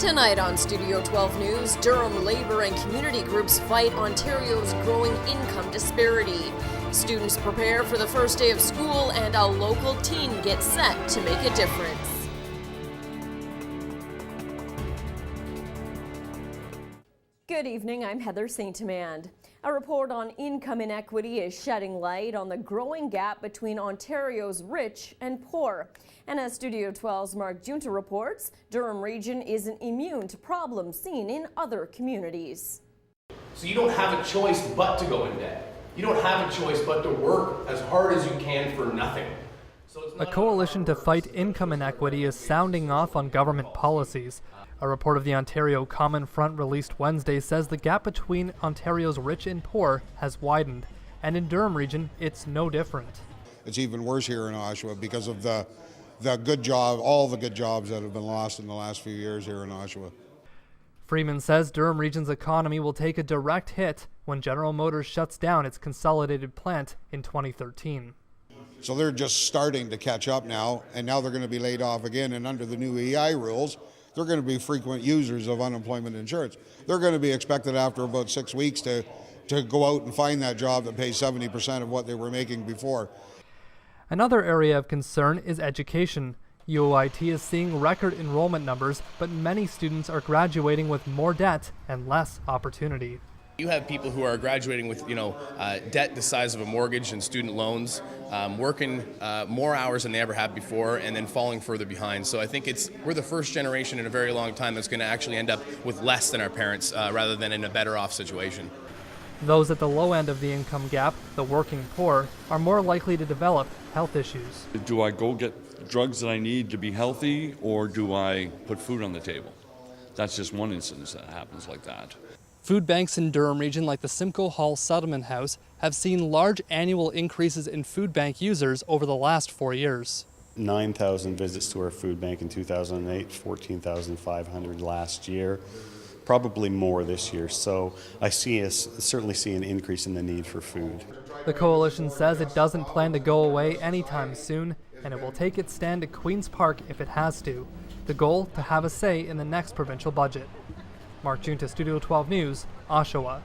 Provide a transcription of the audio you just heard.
Tonight on Studio 12 News, Durham labor and community groups fight Ontario's growing income disparity. Students prepare for the first day of school, and a local teen gets set to make a difference. Good evening, I'm Heather St. Amand. A report on income inequity is shedding light on the growing gap between Ontario's rich and poor. And as Studio 12's Mark Junta reports, Durham region isn't immune to problems seen in other communities. So you don't have a choice but to go in debt. You don't have a choice but to work as hard as you can for nothing. A coalition to fight income inequity is sounding off on government policies. A report of the Ontario Common Front released Wednesday says the gap between Ontario's rich and poor has widened, and in Durham region, it's no different. It's even worse here in Oshawa because of the good job, all the good jobs that have been lost in the last few years here in Oshawa. Freeman says Durham region's economy will take a direct hit when General Motors shuts down its consolidated plant in 2013. So they're just starting to catch up now, and now they're going to be laid off again, and under the new EI rules, they're going to be frequent users of unemployment insurance. They're going to be expected after about 6 weeks to go out and find that job that pays 70% of what they were making before. Another area of concern is education. UOIT is seeing record enrollment numbers, but many students are graduating with more debt and less opportunity. You have people who are graduating with, debt the size of a mortgage and student loans, working more hours than they ever have before, and then falling further behind. So I think we're the first generation in a very long time that's going to actually end up with less than our parents, rather than in a better off situation. Those at the low end of the income gap, the working poor, are more likely to develop health issues. Do I go get drugs that I need to be healthy, or do I put food on the table? That's just one instance that happens like that. Food banks in Durham region like the Simcoe Hall Settlement House have seen large annual increases in food bank users over the last 4 years. 9,000 visits to our food bank in 2008, 14,500 last year, probably more this year. So I certainly see an increase in the need for food. The coalition says it doesn't plan to go away anytime soon, and it will take its stand at Queen's Park if it has to. The goal, to have a say in the next provincial budget. Mark Junta, Studio 12 News, Oshawa.